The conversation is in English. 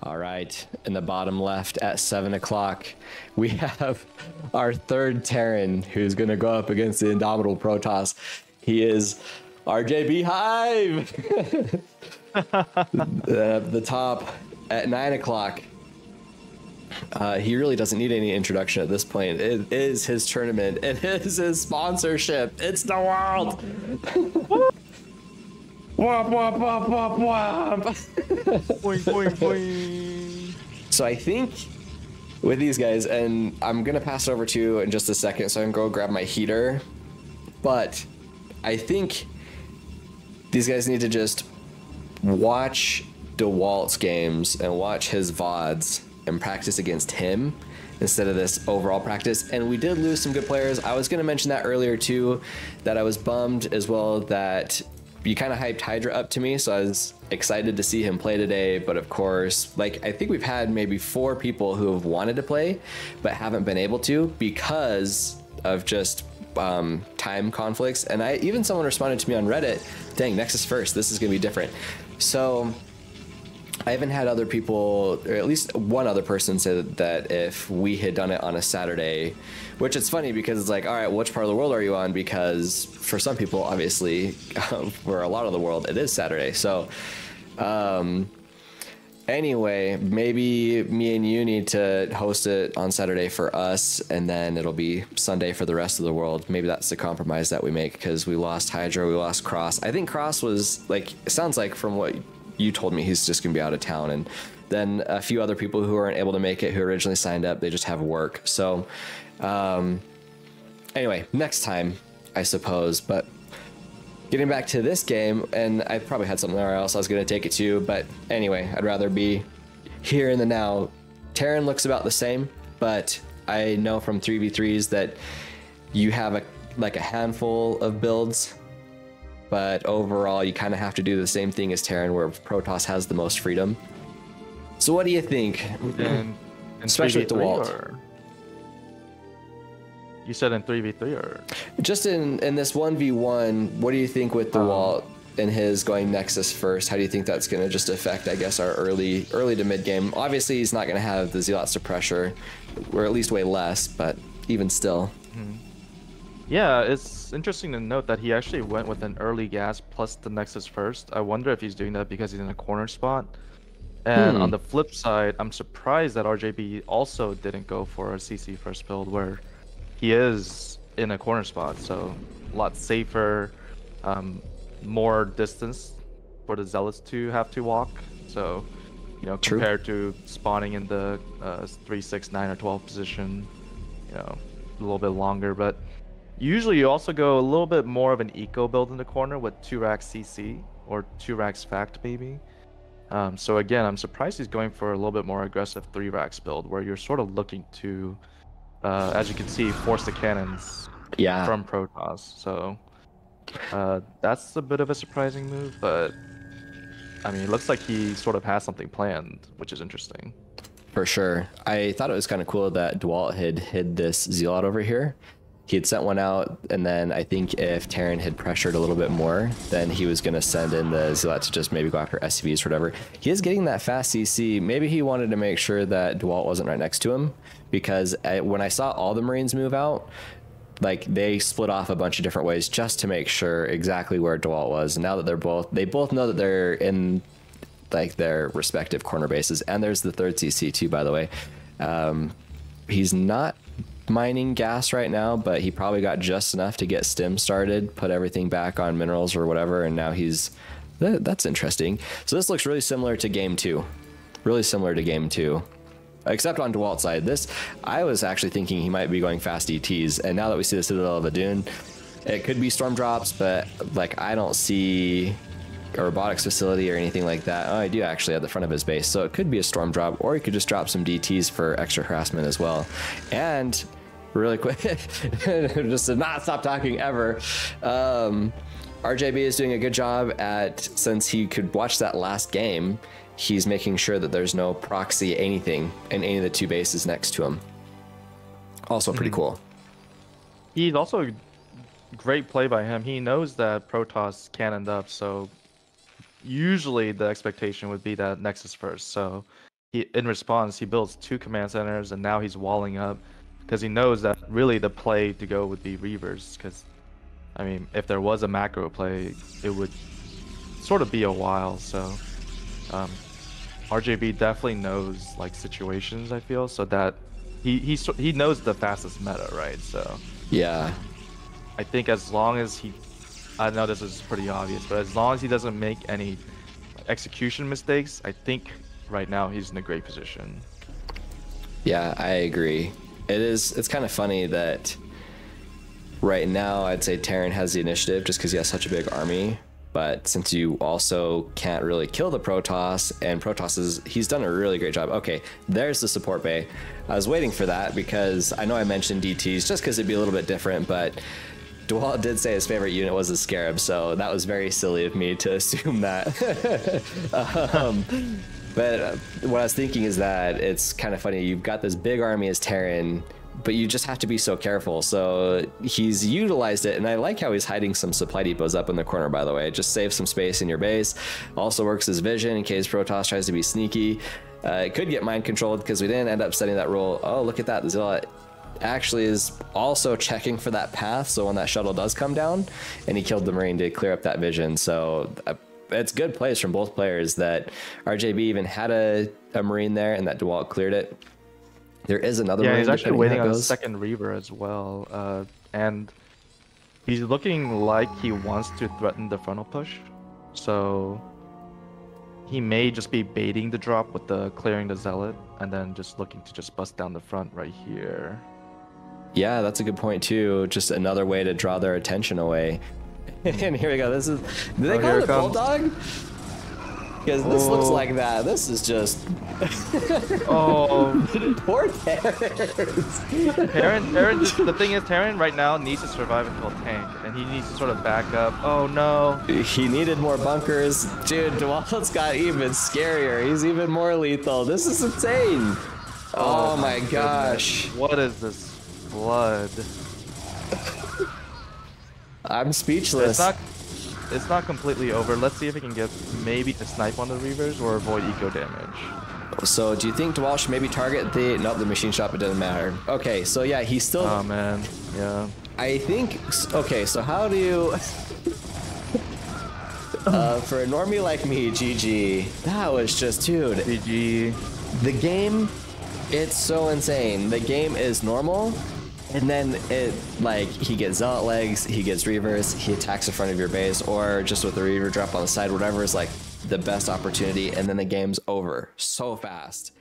All right, in the bottom left at 7 o'clock, we have our third Terran who's going to go up against the Indomitable Protoss. He is RJB Beehive. The top at 9 o'clock. He really doesn't need any introduction at this point. It is his tournament. It is his sponsorship. It's Dewalt. Wop, wop, wop, wop, wop. Boing, boing, boing. So I think with these guys, and I'm going to pass it over to you in just a second so I can go grab my heater, but I think these guys need to just watch Dewalt's games and watch his VODs and practice against him instead of this overall practice. And we did lose some good players. I was going to mention that earlier too, that I was bummed as well that you kind of hyped Hydra up to me, so I was excited to see him play today. But of course, like, I think we've had maybe 4 people who have wanted to play but haven't been able to because of just time conflicts. And even someone responded to me on Reddit, dang, Nexus first, this is gonna be different. So I haven't had other people, or at least one other person, say that if we had done it on a Saturday, which it's funny because it's like, all right, which part of the world are you on? Because for some people, obviously, for a lot of the world, it is Saturday. So anyway, maybe me and you need to host it on Saturday for us, and then it'll be Sunday for the rest of the world. Maybe that's the compromise that we make, because we lost Hydra, we lost Cross. I think Cross was, like, it sounds like from what you told me, he's just gonna be out of town, and then a few other people who aren't able to make it, who originally signed up, they just have work. So anyway, next time, I suppose. But getting back to this game, and I probably had something else I was gonna take it to, but anyway, I'd rather be here in the now. Terran looks about the same, but I know from 3v3s that you have a handful of builds, but overall you kind of have to do the same thing as Terran, where Protoss has the most freedom. So what do you think? Especially with Dewalt. You said in 3v3 or? Just in this 1v1, what do you think with Dewalt and his going Nexus first? How do you think that's going to just affect, I guess, our early to mid game? Obviously, he's not going to have the Zealots to pressure, or at least way less, but even still. Yeah, it's interesting to note that he actually went with an early gas plus the Nexus first. I wonder if he's doing that because he's in a corner spot. And on the flip side, I'm surprised that RJB also didn't go for a CC first build, where he is in a corner spot, so a lot safer, more distance for the Zealots to have to walk. So, you know, compared to spawning in the 3, 6, 9, or 12 position, you know, a little bit longer. But usually you also go a little bit more of an eco build in the corner with 2 racks CC or 2 racks fact maybe. So again, I'm surprised he's going for a little bit more aggressive 3 racks build, where you're sort of looking to, as you can see, force the cannons from Protoss. So that's a bit of a surprising move, but I mean, it looks like he sort of has something planned, which is interesting. For sure. I thought it was kind of cool that Dewalt had hid this Zealot over here. He had sent one out, and then I think if Terran had pressured a little bit more, then he was going to send in the Zealot to just maybe go after SCVs or whatever. He is getting that fast CC. Maybe he wanted to make sure that Dewalt wasn't right next to him, because when I saw all the Marines move out, like, they split off a bunch of different ways just to make sure exactly where Dewalt was. And now that they both know that they're in, like, their respective corner bases, and there's the third CC too, by the way. He's not mining gas right now, but he probably got just enough to get stim started, put everything back on minerals or whatever, and now he's... That's interesting. So this looks really similar to game 2. Really similar to game 2. Except on Dewalt's side. This, I was actually thinking he might be going fast ETs, and now that we see the Citadel of Adun, it could be storm drops, but, like, I don't see a robotics facility or anything like that. Oh, I do actually at the front of his base, so it could be a storm drop, or he could just drop some DTs for extra harassment as well. And really quick, just to not stop talking ever, RJB is doing a good job at, since he could watch that last game, he's making sure that there's no proxy anything in any of the 2 bases next to him. Also pretty cool. He's also great play by him. He knows that Protoss cannoned up, so usually the expectation would be that Nexus first. So in response, he builds 2 command centers, and now he's walling up because he knows that really the play to go would be Reavers. Because, I mean, if there was a macro play, it would sort of be a while. So, RJB definitely knows like situations, I feel, so that he knows the fastest meta, right? So Yeah. I think as long as I know this is pretty obvious, but as long as he doesn't make any execution mistakes, I think right now he's in a great position. Yeah, I agree. It's kind of funny that right now I'd say Terran has the initiative just because he has such a big army. But since you also can't really kill the Protoss, and he's done a really great job. Okay, there's the support bay. I was waiting for that because I know I mentioned DTs just because it'd be a little bit different, but Dewalt did say his favorite unit was the Scarab, so that was very silly of me to assume that. But what I was thinking is that it's kind of funny. You've got this big army as Terran, but you just have to be so careful. So he's utilized it, and I like how he's hiding some supply depots up in the corner, by the way. It just saves some space in your base. Also works as vision in case Protoss tries to be sneaky. It could get mind controlled because we didn't end up setting that rule. Oh, look at that. The Zealot actually is also checking for that path, so when that shuttle does come down, and he killed the Marine to clear up that vision. So it's good plays from both players that RJB even had a Marine there and that Dewalt cleared it. There is another Marine. He's actually waiting on a second Reaver as well, and he's looking like he wants to threaten the frontal push, so he may just be baiting the drop with the clearing the Zealot and then just looking to just bust down the front right here. Yeah, that's a good point too. Just another way to draw their attention away. And here we go. Did they call it a Bulldog? Because this looks like that. This is just... Oh. Poor Terrans. Terran, the thing is, Terran right now needs to survive until tank, and he needs to sort of back up. Oh no. He needed more bunkers. Dude, Dewalt's got even scarier. He's even more lethal. This is insane. Oh my gosh. What is this blood? I'm speechless. It's not completely over. Let's see if he can get maybe the snipe on the Reavers or avoid eco damage. So do you think Dewalt should maybe target the machine shop? It doesn't matter. Okay, so yeah, he's still... Oh man, yeah. I think... Okay, so how do you... for a normie like me, GG. That was just... Dude. GG. The game, it's so insane. The game is normal. And then he gets Zealot legs, he gets Reavers, he attacks the front of your base, or just with the Reaver drop on the side, whatever is like the best opportunity, and then the game's over so fast.